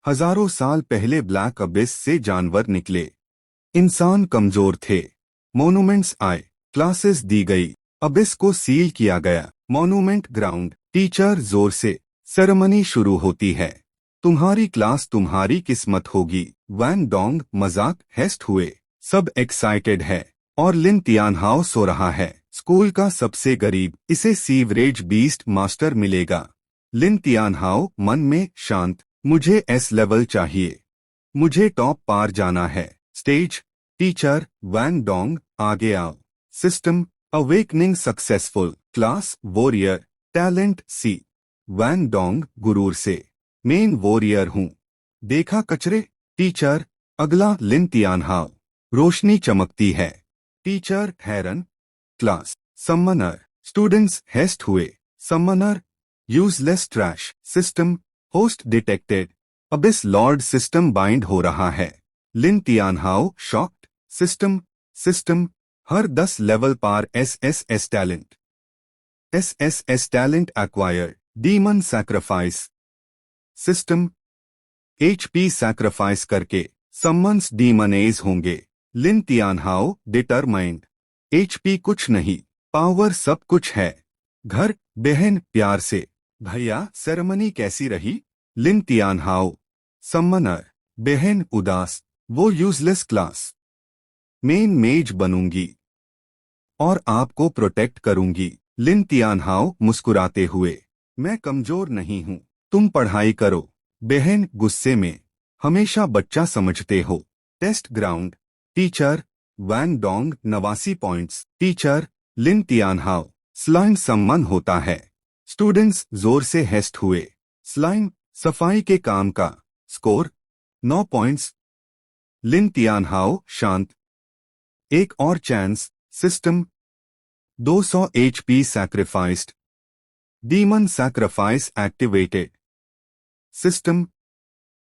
हजारों साल पहले ब्लैक अबिस से जानवर निकले। इंसान कमजोर थे। मॉन्यूमेंट्स आए, क्लासेस दी गई, अबिस को सील किया गया। मॉन्यूमेंट ग्राउंड, टीचर जोर से, सेरेमनी शुरू होती है। तुम्हारी क्लास तुम्हारी किस्मत होगी। वैन डोंग मजाक हेस्ट हुए। सब एक्साइटेड है। और लिन तियानहाओ सो रहा है। स्कूल का सबसे गरीब, इसे सीवरेज बीस्ट मास्टर मिलेगा। लिन तियानहाओ मन में शांत, मुझे एस लेवल चाहिए। मुझे टॉप पार जाना है। स्टेज, टीचर वैन डोंग आगे आओ। System, awakening successful. Class warrior, talent C. Wan Dong गुरूर से, मेन वॉरियर हूँ। देखा कचरे। टीचर, अगला लिन तियानहाओ। रोशनी चमकती है। टीचर हैरन। Class, summoner. स्टूडेंट्स हेस्ट हुए। Summoner, useless trash. System, host detected. Abyss lord system bind हो रहा है। Lin Tianhao shocked. System, system, हर 10 लेवल पार S talent. S talent acquired. Demon sacrifice. System, HP sacrifice करके सम्मन्स डीमनेज होंगे। Lin तियानहाओ determined. HP कुछ नहीं, power सब कुछ है। घर, बहन प्यार से। भैया सेरेमनी कैसी रही? लिन तियानहाओ। सम्मनर, बहन उदास। वो यूजलेस क्लास। मेन मेज बनूंगी और आपको प्रोटेक्ट करूंगी। लिन तियानहाओ मुस्कुराते हुए। मैं कमजोर नहीं हूँ, तुम पढ़ाई करो। बहन गुस्से में, हमेशा बच्चा समझते हो। Test ground, teacher Wan Dong 89 points. Teacher Lin Tianhao, slime summon होता है। स्टूडेंट्स जोर से हेस्ट हुए। स्लाइम, सफाई के काम का। Score 9 points. लिन तियानहाओ शांत। एक और chance. System, 200 HP sacrificed. Demon sacrifice activated. System,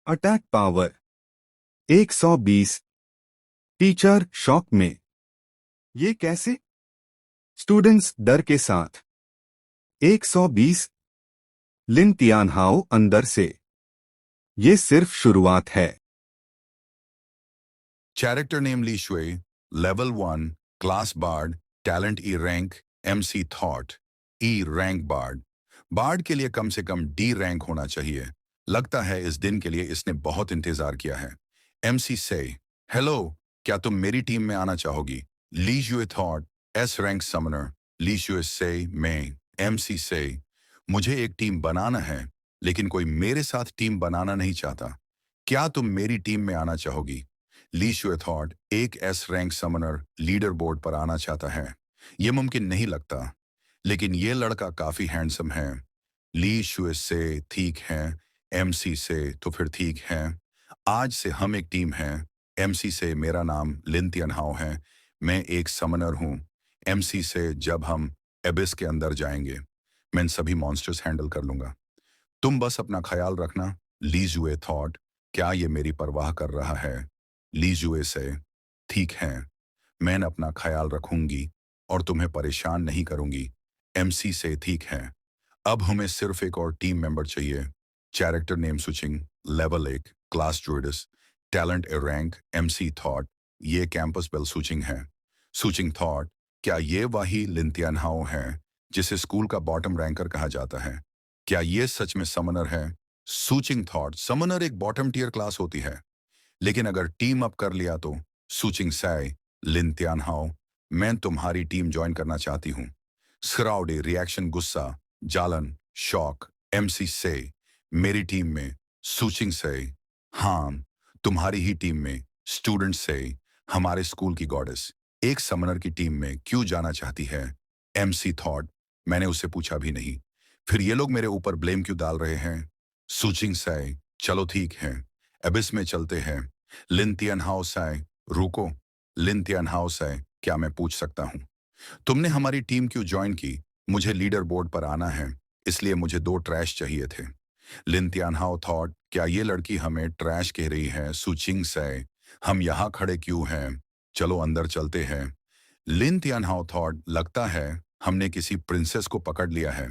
attack power 120। Teacher shock में, ये कैसे? स्टूडेंट्स डर के साथ। 120। लिन तियानहाओ अंदर से, ये सिर्फ शुरुआत है। Character name Li Shui, Level 1, Class Bard, Talent E Rank, MC Thought, E Rank Bard. Bard के लिए कम से कम डी रैंक होना चाहिए। लगता है इस दिन के लिए इसने बहुत इंतजार किया है। MC से, हेलो, क्या तुम मेरी टीम में आना चाहोगी? ली जुए थॉट, एस रैंक समनर। ली जुए से, मैं। MC से, मुझे एक टीम बनाना है, लेकिन कोई मेरे साथ टीम बनाना नहीं चाहता। क्या तुम मेरी टीम में आना चाहोगी? ली शुए थॉट, एक S rank Sumner leader board पर आना चाहता है। यह मुमकिन नहीं लगता, लेकिन यह लड़का काफी हैंडसम है। ली शुए से, ठीक है। MC से, तो फिर ठीक है। आज से हम एक टीम हैं। MC से, मेरा नाम लिन तियानहाओ है, मैं एक समनर हूँ। MC से, जब हम एबिस के अंदर जाएंगे, मैं इन सभी मॉन्स्टर्स हैंडल कर लूंगा। तुम बस अपना ख्याल रखना। ली जुए थॉट, क्या ये मेरी परवाह कर रहा है? ली जुए से, ठीक है, मैं अपना ख्याल रखूंगी और तुम्हें परेशान नहीं करूंगी। MC से, ठीक है, अब हमें सिर्फ एक और टीम मेंबर चाहिए। Character name switching, level 1, class druids, talent A rank, MC thought, ये कैंपस बेल स्विचिंग है। स्विचिंग थॉट, क्या ये वही लिन तियानहाओ है जिसे स्कूल का बॉटम रैंकर कहा जाता है? क्या ये सच में समनर है? स्विचिंग थॉट, समनर एक बॉटम टियर क्लास होती है, लेकिन अगर टीम अप कर लिया तो? सूचिंग सै, लिन तियानहाओ, मैं तुम्हारी टीम ज्वाइन करना चाहती हूँ। स्क्राउडे रिएक्शन, गुस्सा, जालन, शॉक। MC से, मेरी टीम में। सूचिंग से, हाँ, तुम्हारी ही टीम में। स्टूडेंट से, हमारे स्कूल की गॉडेस एक समनर की टीम में क्यों जाना चाहती है? MC थॉट, मैंने उससे पूछा भी नहीं, फिर ये लोग मेरे ऊपर ब्लेम क्यों डाल रहे हैं? सूचिंग से, चलो ठीक है, एबिस में चलते हैं। लिन तियानहाओ से, रुको। लिन तियानहाओ से, क्या मैं पूछ सकता हूँ, तुमने हमारी टीम क्यों ज्वाइन की? मुझे लीडर बोर्ड पर आना है, इसलिए मुझे 2 ट्रैश चाहिए थे। लिन तियानहाओ थॉट, क्या ये लड़की हमें ट्रैश कह रही है? सुचिंग से, हम यहाँ खड़े क्यों हैं? चलो अंदर चलते हैं। लिन तियानहाओ थॉट, लगता है हमने किसी प्रिंसेस को पकड़ लिया है।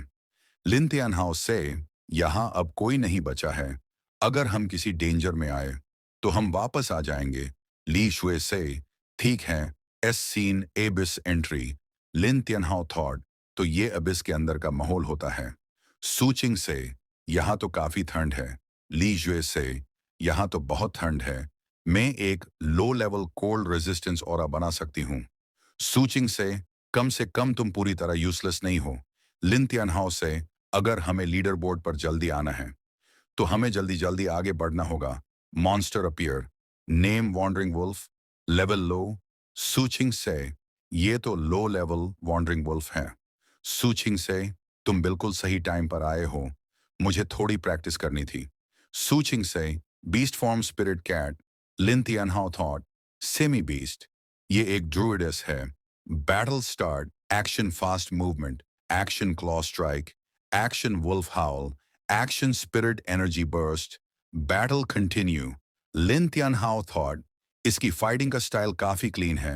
लिन तियानहाओ से, यहाँ अब कोई नहीं बचा है, अगर हम किसी डेंजर में आए तो हम वापस आ जाएंगे। ली शुए से, ठीक है। S scene abyss entry. Lin Tianhao thought, तो ये अबिस के अंदर का माहौल होता है। सूचिंग से, यहाँ तो काफी ठंड है। ली जुए से, यहाँ तो बहुत ठंड है। मैं एक low level cold resistance aura बना सकती हूँ। सूचिंग से कम तुम पूरी तरह यूजलेस नहीं हो। लिन तियनहाओ से, अगर हमें लीडर बोर्ड पर जल्दी आना है तो हमें जल्दी जल्दी आगे बढ़ना होगा। Monster appear. Name wandering wolf. Level low. सूचिंग से, ये तो लो लेवल वॉन्डरिंग वुल्फ है। सूचिंग से, तुम बिल्कुल सही टाइम पर आए हो, मुझे थोड़ी प्रैक्टिस करनी थी। सूचिंग से, beast form spirit cat. Lin Tianhao thought, semi beast, ये एक ड्रूइडस है। Battle start, action fast movement, action claw strike, action wolf howl, action spirit energy burst, battle continue. Lin Tianhao thought, इसकी fighting का style काफी clean है,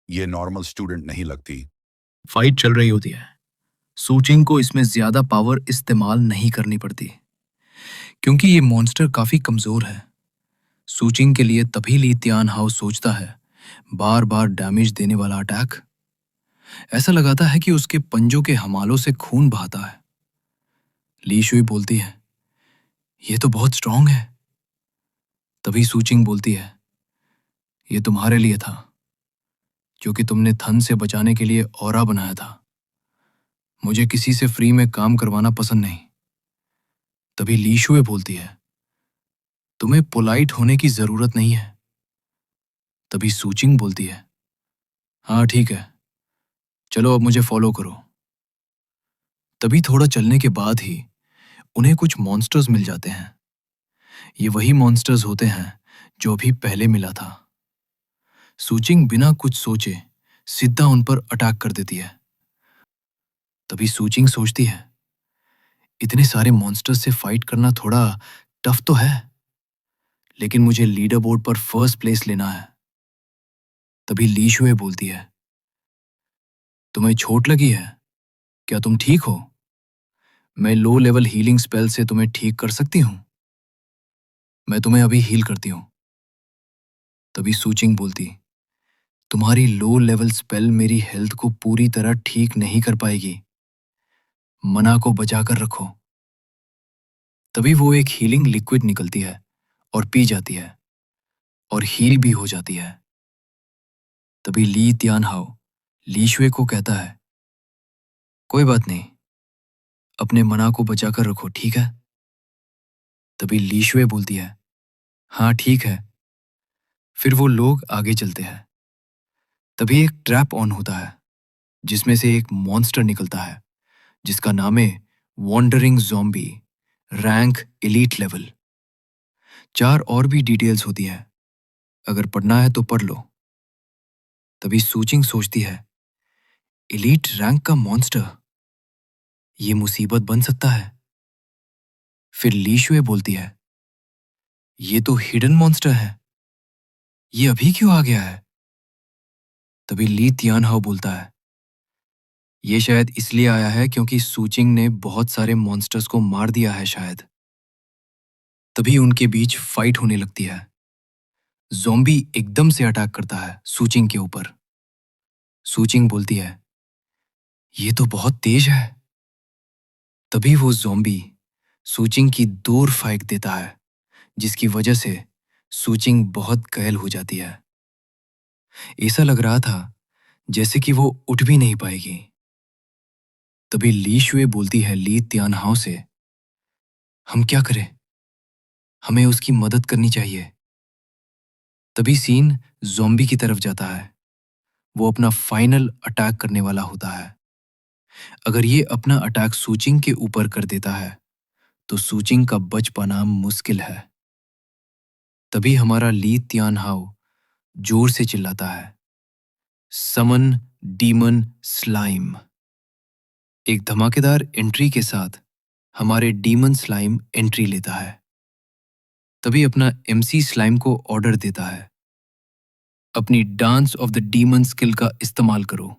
ये normal student नहीं लगती। फाइट चल रही होती है, सूचिंग को इसमें ज्यादा पावर इस्तेमाल नहीं करनी पड़ती क्योंकि ये मॉन्स्टर काफी कमजोर है। सूचिंग के लिए तभी ली तियान हाउ सोचता है, बार बार डैमेज देने वाला अटैक। ऐसा लगाता है कि उसके पंजों के हमालों से खून बहता है। ली शुई बोलती है, ये तो बहुत स्ट्रांग है। तभी सूचिंग बोलती है, ये तुम्हारे लिए था, क्योंकि तुमने थन से बचाने के लिए ऑरा बनाया था। मुझे किसी से फ्री में काम करवाना पसंद नहीं। तभी ली शुए बोलती है, तुम्हें पोलाइट होने की जरूरत नहीं है। तभी सूचिंग बोलती है, हाँ ठीक है, चलो अब मुझे फॉलो करो। तभी थोड़ा चलने के बाद ही उन्हें कुछ मॉन्स्टर्स मिल जाते हैं। ये वही मॉन्स्टर्स होते हैं जो अभी पहले मिला था। सूचिंग बिना कुछ सोचे सीधा उन पर अटैक कर देती है। तभी सूचिंग सोचती है, इतने सारे मॉन्स्टर्स से फाइट करना थोड़ा टफ तो है, लेकिन मुझे लीडर बोर्ड पर फर्स्ट प्लेस लेना है। तभी ली शुए बोलती है, तुम्हें चोट लगी है? क्या तुम ठीक हो? मैं लो लेवल हीलिंग स्पेल से तुम्हें ठीक कर सकती हूँ। मैं तुम्हें अभी हील करती हूँ। तभी सूचिंग बोलती, तुम्हारी लो लेवल स्पेल मेरी हेल्थ को पूरी तरह ठीक नहीं कर पाएगी। मना को बचा कर रखो। तभी वो एक हीलिंग लिक्विड निकलती है और पी जाती है और हील भी हो जाती है। तभी ली तियानहाओ ली शुए को कहता है, कोई बात नहीं, अपने मना को बचा कर रखो, ठीक है? तभी ली शुए बोलती है, हाँ ठीक है। फिर वो लोग आगे चलते हैं। तभी एक ट्रैप ऑन होता है जिसमें से एक मॉन्स्टर निकलता है जिसका नाम है wandering zombie, rank elite level. 4 और भी डिटेल्स होती है, अगर पढ़ना है तो पढ़ लो। तभी सूचिंग सोचती है, एलीट रैंक का मॉन्स्टर, ये मुसीबत बन सकता है। फिर ली शुए बोलती है, ये तो हिडन मॉन्स्टर है, ये अभी क्यों आ गया है? तभी ली तियानहाओ बोलता है, ये शायद इसलिए आया है क्योंकि सूचिंग ने बहुत सारे मॉन्स्टर्स को मार दिया है शायद। तभी उनके बीच फाइट होने लगती है। ज़ॉम्बी एकदम से अटैक करता है सूचिंग के ऊपर। सूचिंग बोलती है, ये तो बहुत तेज है। तभी वो ज़ॉम्बी सूचिंग की दूर फेंक देता है, जिसकी वजह से सूचिंग बहुत घायल हो जाती है। ऐसा लग रहा था जैसे कि वो उठ भी नहीं पाएगी। तभी ली शुए बोलती है ली तियानहाओ से, हम क्या करें? हमें उसकी मदद करनी चाहिए। तभी सीन ज़ॉम्बी की तरफ जाता है। वो अपना फाइनल अटैक करने वाला होता है। अगर ये अपना अटैक सूचिंग के ऊपर कर देता है तो सूचिंग का बच पाना मुश्किल है। तभी हमारा ली तियानहाओ जोर से चिल्लाता है, समन डीमन स्लाइम। एक धमाकेदार एंट्री के साथ हमारे डीमन स्लाइम एंट्री लेता है। तभी अपना एमसी स्लाइम को ऑर्डर देता है, अपनी dance of the demon skill का इस्तेमाल करो।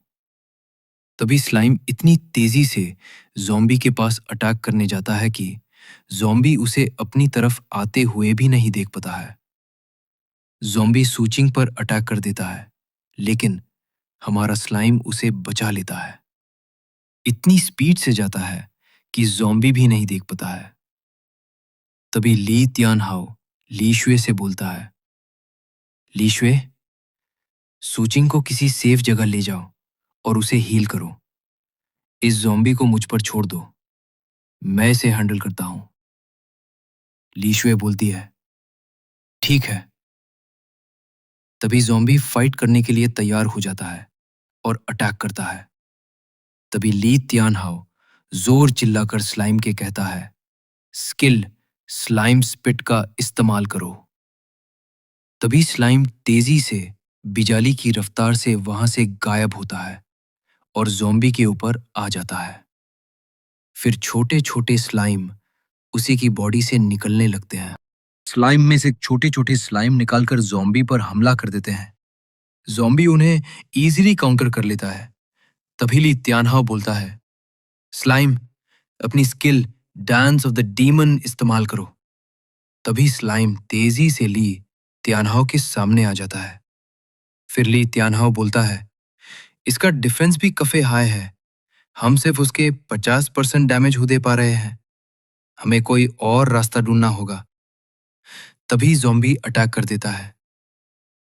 तभी स्लाइम इतनी तेजी से ज़ॉम्बी के पास अटैक करने जाता है कि ज़ॉम्बी उसे अपनी तरफ आते हुए भी नहीं देख पाता है। ज़ॉम्बी सूचिंग पर अटैक कर देता है, लेकिन हमारा स्लाइम उसे बचा लेता है। इतनी स्पीड से जाता है कि ज़ॉम्बी भी नहीं देख पाता है। तभी ली तियानहाओ ली शुए से बोलता है, ली शुए, सूचिंग को किसी सेफ जगह ले जाओ और उसे हील करो। इस ज़ॉम्बी को मुझ पर छोड़ दो, मैं इसे हैंडल करता हूं। ली शुए बोलती है, ठीक है। तभी ज़ॉम्बी फाइट करने के लिए तैयार हो जाता है और अटैक करता है। तभी ली तियानहाओ जोर चिल्लाकर स्लाइम के कहता है, स्किल स्लाइम स्पिट का इस्तेमाल करो। तभी स्लाइम तेजी से बिजाली की रफ्तार से वहां से गायब होता है और ज़ॉम्बी के ऊपर आ जाता है। फिर छोटे छोटे स्लाइम उसी की बॉडी से निकलने लगते हैं। स्लाइम में से छोटे छोटे स्लाइम निकालकर ज़ॉम्बी पर हमला कर देते हैं। ज़ॉम्बी उन्हें इजीली काउंटर कर लेता है। तभी ली तियानहाओ बोलता है, स्लाइम, अपनी skill dance of the demon इस्तेमाल करो। तभी स्लाइम तेजी से ली तियानहाओ के सामने आ जाता है। फिर ली तियानहाओ बोलता है, इसका डिफेंस भी काफी हाई है, हम सिर्फ उसके 50% डैमेज हो दे पा रहे हैं, हमें कोई और रास्ता ढूंढना होगा। तभी ज़ॉम्बी अटैक कर देता है।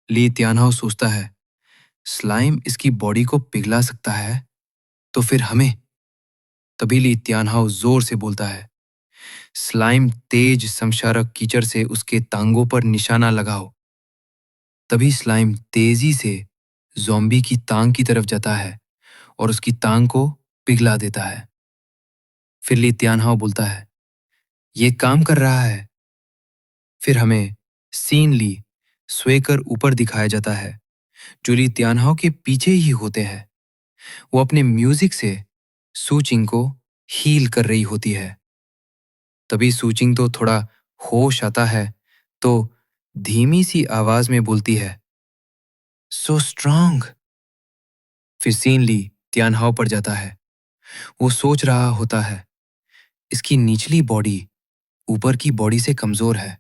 ली तियानहाओ सोचता है, स्लाइम इसकी बॉडी को पिघला सकता है, तो फिर हमें। तभी ली तियानहाओ जोर से बोलता है, स्लाइम तेज समशारक कीचड़ से उसके टांगों पर निशाना लगाओ। तभी स्लाइम तेजी से ज़ॉम्बी की टांग की तरफ जाता है और उसकी टांग को पिघला देता है। फिर ली तियानहाओ बोलता है, ये काम कर रहा है। फिर हमें सीन ली स्वेकर ऊपर दिखाया जाता है, जो ली तियानहाओ के पीछे ही होते हैं। वो अपने म्यूजिक से सूचिंग को हील कर रही होती है। तभी सूचिंग तो थोड़ा होश आता है, तो धीमी सी आवाज में बोलती है, सो स्ट्रांग। फिर सीन ली तियानहाओ पर जाता है। वो सोच रहा होता है, इसकी निचली बॉडी ऊपर की बॉडी से कमजोर है।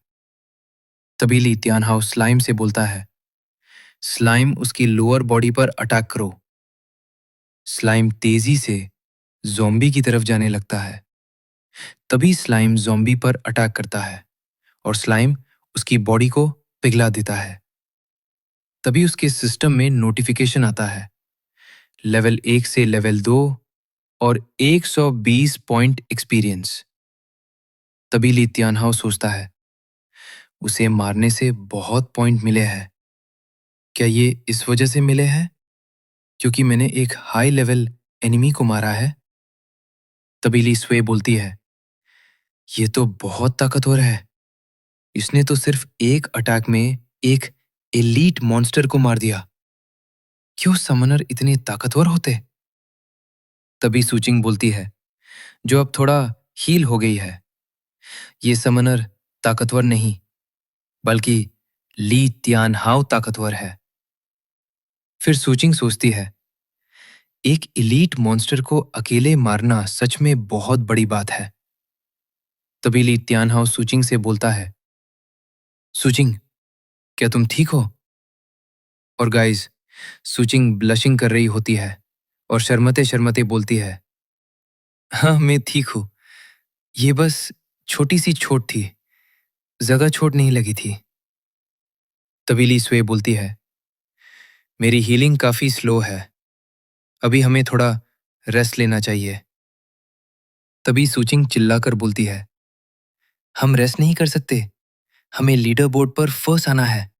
तभी ली तियानहाओ स्लाइम से बोलता है, स्लाइम उसकी लोअर बॉडी पर अटैक करो। स्लाइम तेजी से ज़ॉम्बी की तरफ जाने लगता है। तभी स्लाइम ज़ॉम्बी पर अटैक करता है और स्लाइम उसकी बॉडी को पिघला देता है। तभी उसके सिस्टम में नोटिफिकेशन आता है, लेवल 1 से लेवल 2 और 120 पॉइंट एक्सपीरियंस। तभी ली तियानहाओ सोचता है, उसे मारने से बहुत पॉइंट मिले हैं। क्या ये इस वजह से मिले हैं क्योंकि मैंने एक हाई लेवल एनिमी को मारा है? तभी ली स्वे बोलती है, ये तो बहुत ताकतवर है, इसने तो सिर्फ एक अटैक में एक एलीट मॉन्स्टर को मार दिया। क्यों समनर इतने ताकतवर होते? तभी सूचिंग बोलती है, जो अब थोड़ा हील हो गई है, ये समनर ताकतवर नहीं, बल्कि ली तियानहाओ ताकतवर है। फिर सूचिंग सोचती है, एक एलीट मॉन्स्टर को अकेले मारना सच में बहुत बड़ी बात है। तभी ली तियानहाओ सूचिंग से बोलता है, सूचिंग, क्या तुम ठीक हो? और गाइस, सूचिंग ब्लशिंग कर रही होती है और शर्मते शर्मते बोलती है, हाँ मैं ठीक हूँ, ये बस छोटी सी चोट थी, जगह चोट नहीं लगी थी। तभी ली स्वे बोलती है, मेरी हीलिंग काफी स्लो है, अभी हमें थोड़ा रेस्ट लेना चाहिए। तभी सूचिंग चिल्लाकर बोलती है, हम रेस्ट नहीं कर सकते, हमें लीडर बोर्ड पर फर्स्ट आना है,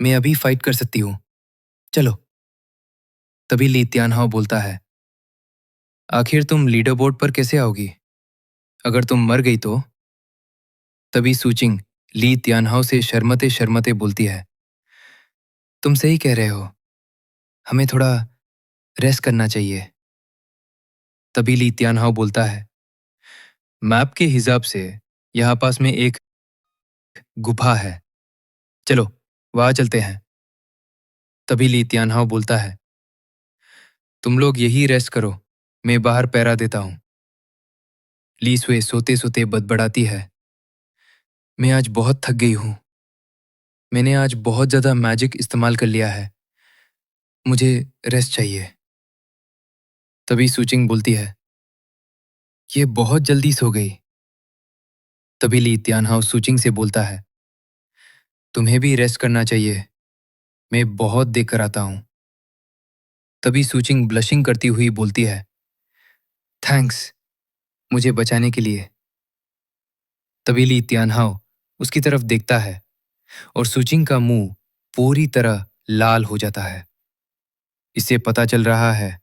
मैं अभी फाइट कर सकती हूँ, चलो। तभी ली तियानहाओ बोलता है, आखिर तुम लीडर बोर्ड पर कैसे आओगी, अगर तुम मर गई तो? तभी सूचिंग ली तियानहाओ से शर्मते शर्मते बोलती है, तुम सही कह रहे हो, हमें थोड़ा रेस्ट करना चाहिए। तभी ली तियानहाओ बोलता है, मैप के हिसाब से यहाँ पास में एक गुफा है, चलो वहां चलते हैं। तभी ली तियानहाओ बोलता है, तुम लोग यही रेस्ट करो, मैं बाहर पहरा देता हूँ। ली सुए सोते सोते बड़बड़ाती है, मैं आज बहुत थक गई हूँ। मैंने आज बहुत ज्यादा मैजिक इस्तेमाल कर लिया है। मुझे रेस्ट चाहिए। तभी सूचिंग बोलती है, ये बहुत जल्दी सो गई। तभी ली तियानहाओ सूचिंग से बोलता है, तुम्हें भी रेस्ट करना चाहिए। मैं बहुत देख कर आता हूँ। तभी सूचिंग ब्लशिंग करती हुई बोलती है, थैंक्स मुझे बचाने के लिए। तभी ली तियानहाओ उसकी तरफ देखता है और सूचिंग का मुंह पूरी तरह लाल हो जाता है। इससे पता चल रहा है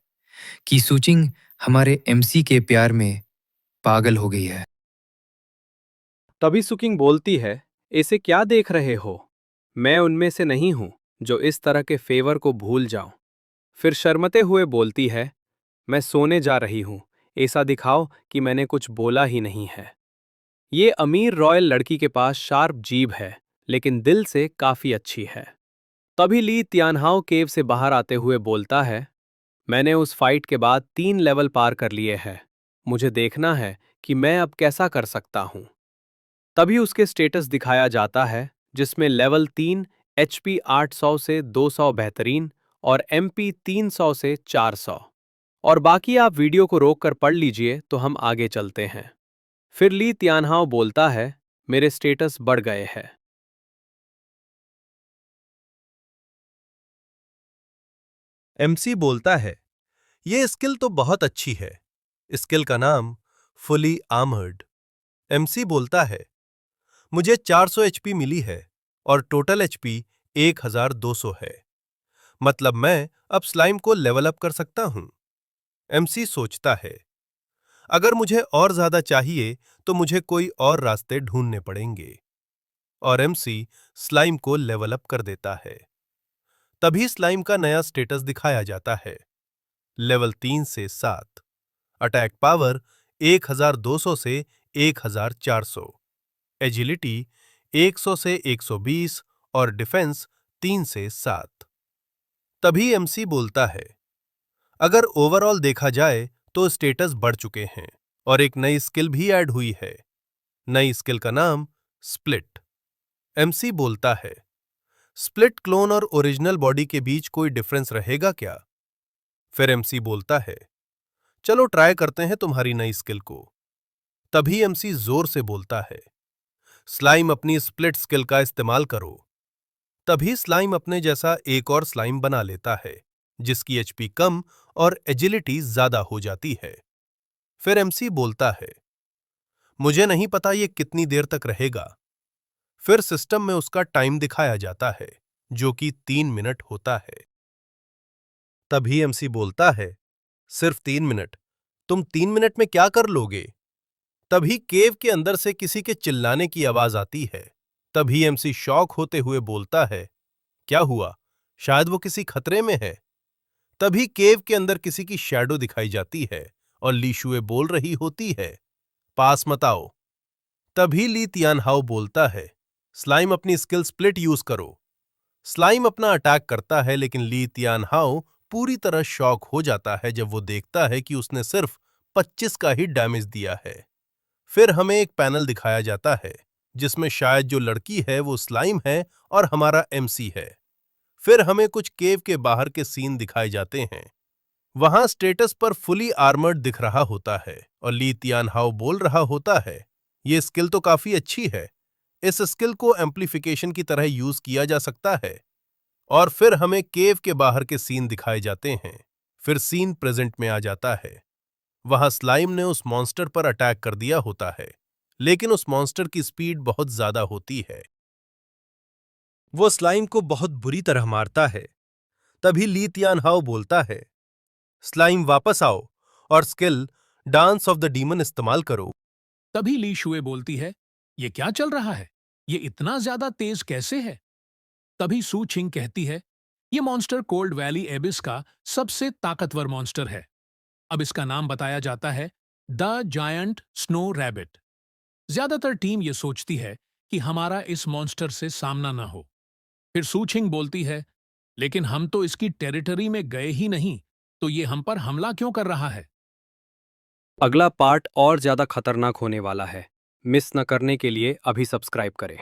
कि सूचिंग हमारे एमसी के प्यार में पागल हो गई है। तभी सुकिंग बोलती है, इसे क्या देख रहे हो? मैं उनमें से नहीं हूं जो इस तरह के फेवर को भूल जाऊं। फिर शर्मते हुए बोलती है, मैं सोने जा रही हूं, ऐसा दिखाओ कि मैंने कुछ बोला ही नहीं है। ये अमीर रॉयल लड़की के पास शार्प जीभ है, लेकिन दिल से काफी अच्छी है। तभी ली तियानहाओ केव से बाहर आते हुए बोलता है, मैंने उस फाइट के बाद 3 लेवल पार कर लिए हैं। मुझे देखना है कि मैं अब कैसा कर सकता हूं। तभी उसके स्टेटस दिखाया जाता है, जिसमें लेवल 3 एचपी 800 से 200 बेहतरीन और एमपी 300 से 400। और बाकी आप वीडियो को रोक कर पढ़ लीजिए तो हम आगे चलते हैं। फिर ली तियानहाओ बोलता है, मेरे स्टेटस बढ़ गए हैं। एमसी बोलता है, ये स्किल तो बहुत अच्छी है। स्किल का नाम फुली आर्मर्ड। एमसी बोलता है, मुझे 400 एचपी मिली है और टोटल एचपी 1200 है। मतलब मैं अब स्लाइम को लेवल अप कर सकता हूं। एमसी सोचता है, अगर मुझे और ज्यादा चाहिए तो मुझे कोई और रास्ते ढूंढने पड़ेंगे। और एमसी स्लाइम को लेवल अप कर देता है। तभी स्लाइम का नया स्टेटस दिखाया जाता है, लेवल 3 से 7, अटैक पावर 1200 से 1400, एजिलिटी 100 से 120 और डिफेंस 3 से 7। तभी एमसी बोलता है, अगर ओवरऑल देखा जाए तो स्टेटस बढ़ चुके हैं और एक नई स्किल भी ऐड हुई है। नई स्किल का नाम स्प्लिट। एमसी बोलता है, स्प्लिट क्लोन और ओरिजिनल बॉडी के बीच कोई डिफरेंस रहेगा क्या? फिर एमसी बोलता है, चलो ट्राई करते हैं तुम्हारी नई स्किल को। तभी एमसी जोर से बोलता है, स्लाइम अपनी स्प्लिट स्किल का इस्तेमाल करो। तभी स्लाइम अपने जैसा एक और स्लाइम बना लेता है, जिसकी एचपी कम और एजिलिटी ज्यादा हो जाती है। फिर एमसी बोलता है, मुझे नहीं पता ये कितनी देर तक रहेगा। फिर सिस्टम में उसका टाइम दिखाया जाता है, जो कि 3 मिनट होता है। तभी एमसी बोलता है, सिर्फ 3 मिनट? तुम 3 मिनट में क्या कर लोगे? तभी केव के अंदर से किसी के चिल्लाने की आवाज आती है। तभी एमसी शॉक होते हुए बोलता है, क्या हुआ? शायद वो किसी खतरे में है। तभी केव के अंदर किसी की शैडो दिखाई जाती है और ली शुए बोल रही होती है, पास मत आओ। तभी ली तियानहाओ बोलता है, स्लाइम अपनी स्किल स्प्लिट यूज करो। स्लाइम अपना अटैक करता है, लेकिन ली तियानहाओ पूरी तरह शॉक हो जाता है जब वो देखता है कि उसने सिर्फ 25 का ही डैमेज दिया है। फिर हमें एक पैनल दिखाया जाता है, जिसमें शायद जो लड़की है वो स्लाइम है और हमारा एमसी है। फिर हमें कुछ केव के बाहर के सीन दिखाए जाते हैं। वहां स्टेटस पर फुली आर्मर्ड दिख रहा होता है और ली तियानहाओ बोल रहा होता है, ये स्किल तो काफी अच्छी है। इस स्किल को एम्प्लीफिकेशन की तरह यूज किया जा सकता है। और फिर हमें केव के बाहर के सीन दिखाए जाते हैं। फिर सीन प्रेजेंट में आ जाता है। वहां स्लाइम ने उस मॉन्स्टर पर अटैक कर दिया होता है, लेकिन उस मॉन्स्टर की स्पीड बहुत ज्यादा होती है। वो स्लाइम को बहुत बुरी तरह मारता है। तभी ली तियानहाओ बोलता है, स्लाइम वापस आओ और skill dance of the demon इस्तेमाल करो। तभी ली शुए बोलती है, ये क्या चल रहा है? ये इतना ज्यादा तेज कैसे है? तभी सू छिंग कहती है, ये मॉन्स्टर कोल्ड वैली एबिस का सबसे ताकतवर मॉन्स्टर है। अब इसका नाम बताया जाता है द जायंट स्नो रैबिट। ज्यादातर टीम ये सोचती है कि हमारा इस मॉन्स्टर से सामना ना हो। फिर सू छिंग बोलती है, लेकिन हम तो इसकी टेरिटरी में गए ही नहीं, तो ये हम पर हमला क्यों कर रहा है? अगला पार्ट और ज्यादा खतरनाक होने वाला है। मिस न करने के लिए अभी सब्सक्राइब करें।